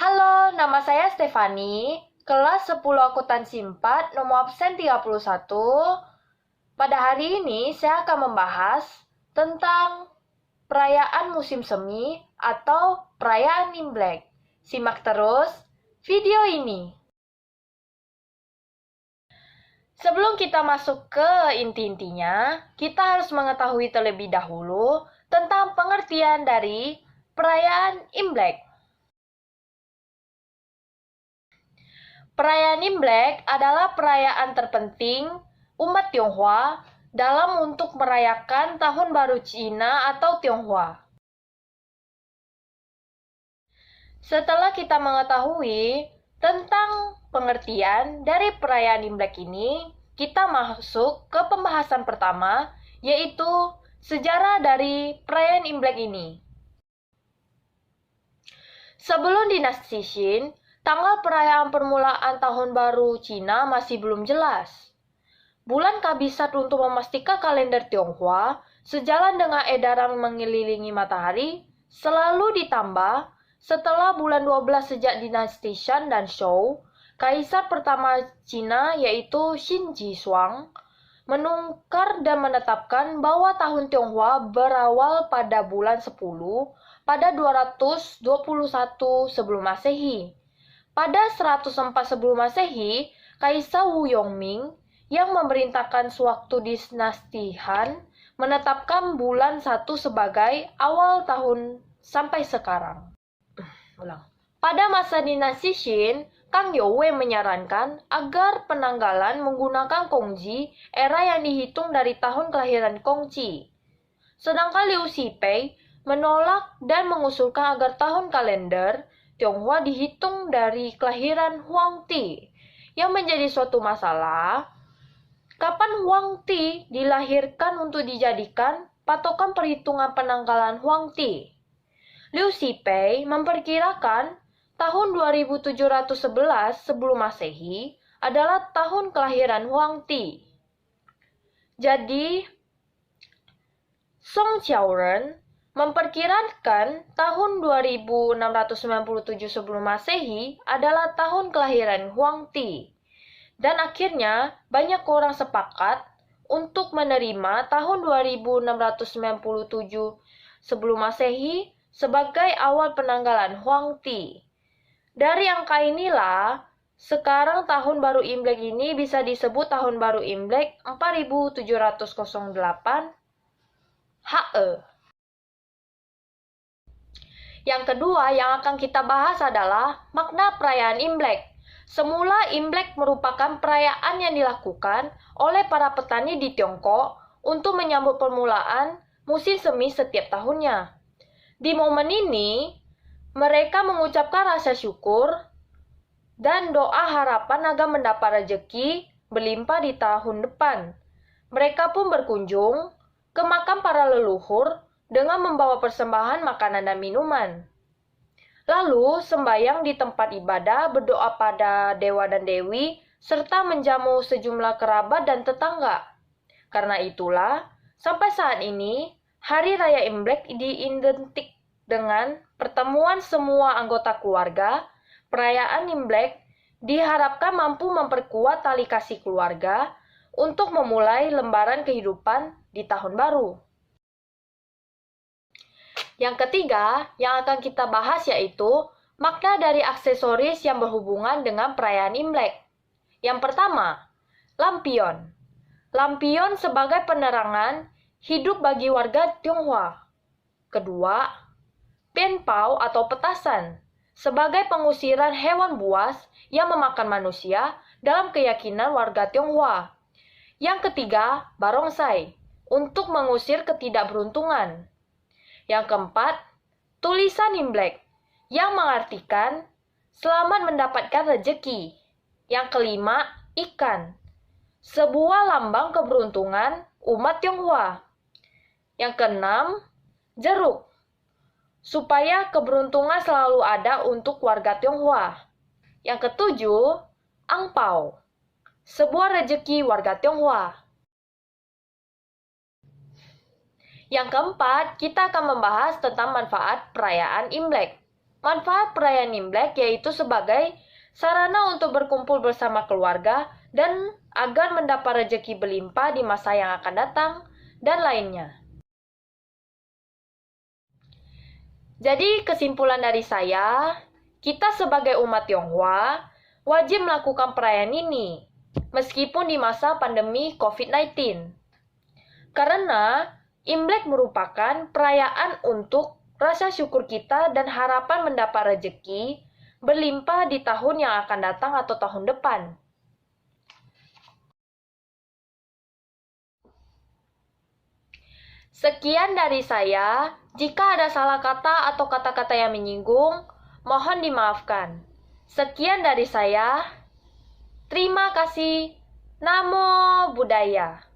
Halo, nama saya Stefani, kelas 10 akuntansi 4, nomor absen 31. Pada hari ini saya akan membahas tentang perayaan musim semi atau perayaan Imlek. Simak terus video ini. Sebelum kita masuk ke inti-intinya, kita harus mengetahui terlebih dahulu tentang pengertian dari perayaan Imlek. Perayaan Imlek adalah perayaan terpenting umat Tionghoa dalam untuk merayakan Tahun Baru Cina atau Tionghoa. Setelah kita mengetahui tentang pengertian dari perayaan Imlek ini, kita masuk ke pembahasan pertama, yaitu sejarah dari perayaan Imlek ini. Sebelum dinasti Qin, tanggal perayaan permulaan Tahun Baru Cina masih belum jelas. Bulan kabisat untuk memastikan kalender Tionghoa, sejalan dengan edaran mengelilingi matahari, selalu ditambah setelah bulan 12 sejak dinasti Shan dan Shou. Kaisar pertama Cina yaitu Qin Shi Huang menukar dan menetapkan bahwa tahun Tionghoa berawal pada bulan 10 pada 221 sebelum Masehi. Pada 104 sebelum Masehi, Kaisar Wu Yongming yang memerintahkan sewaktu dinasti Han menetapkan bulan 1 sebagai awal tahun sampai sekarang. Pada masa dinasti Qin, Kang Youwei menyarankan agar penanggalan menggunakan Kongji, era yang dihitung dari tahun kelahiran Kongqi. Sedangkan Liu Shipei menolak dan mengusulkan agar tahun kalender Tionghoa dihitung dari kelahiran Huang Ti. Yang menjadi suatu masalah, kapan Huang Ti dilahirkan untuk dijadikan patokan perhitungan penanggalan Huang Ti. Liu Shipei memperkirakan tahun 2711 sebelum Masehi adalah tahun kelahiran Huang Ti. Jadi, Song Qiaoren memperkirakan tahun 2697 sebelum Masehi adalah tahun kelahiran Huang Ti. Dan akhirnya banyak orang sepakat untuk menerima tahun 2697 sebelum Masehi sebagai awal penanggalan Huang Ti. Dari angka inilah, sekarang tahun baru Imlek ini bisa disebut tahun baru Imlek 4708 HE. Yang kedua yang akan kita bahas adalah makna perayaan Imlek. Semula Imlek merupakan perayaan yang dilakukan oleh para petani di Tiongkok untuk menyambut permulaan musim semi setiap tahunnya. Di momen ini, mereka mengucapkan rasa syukur dan doa harapan agar mendapat rezeki berlimpah di tahun depan. Mereka pun berkunjung ke makam para leluhur dengan membawa persembahan makanan dan minuman. Lalu sembahyang di tempat ibadah, berdoa pada dewa dan dewi, serta menjamu sejumlah kerabat dan tetangga. Karena itulah, sampai saat ini, Hari Raya Imlek diidentik dengan pertemuan semua anggota keluarga. Perayaan Imlek diharapkan mampu memperkuat tali kasih keluarga untuk memulai lembaran kehidupan di tahun baru. Yang ketiga yang akan kita bahas yaitu makna dari aksesoris yang berhubungan dengan perayaan Imlek. Yang pertama, lampion. Lampion sebagai penerangan hidup bagi warga Tionghoa. Kedua, penpao atau petasan sebagai pengusiran hewan buas yang memakan manusia dalam keyakinan warga Tionghoa. Yang ketiga, barongsai untuk mengusir ketidakberuntungan. Yang keempat, tulisan Imlek yang mengartikan selamat mendapatkan rezeki. Yang kelima, ikan, sebuah lambang keberuntungan umat Tionghoa. Yang keenam, jeruk, supaya keberuntungan selalu ada untuk warga Tionghoa. Yang ketujuh, angpao, sebuah rezeki warga Tionghoa. Yang keempat, kita akan membahas tentang manfaat perayaan Imlek. Manfaat perayaan Imlek yaitu sebagai sarana untuk berkumpul bersama keluarga dan agar mendapat rezeki berlimpah di masa yang akan datang, dan lainnya. Jadi kesimpulan dari saya, kita sebagai umat Tionghoa wajib melakukan perayaan ini, meskipun di masa pandemi COVID-19. Karena Imlek merupakan perayaan untuk rasa syukur kita dan harapan mendapat rezeki berlimpah di tahun yang akan datang atau tahun depan. Sekian dari saya. Jika ada salah kata atau kata-kata yang menyinggung, mohon dimaafkan. Sekian dari saya. Terima kasih. Namo Buddhaya.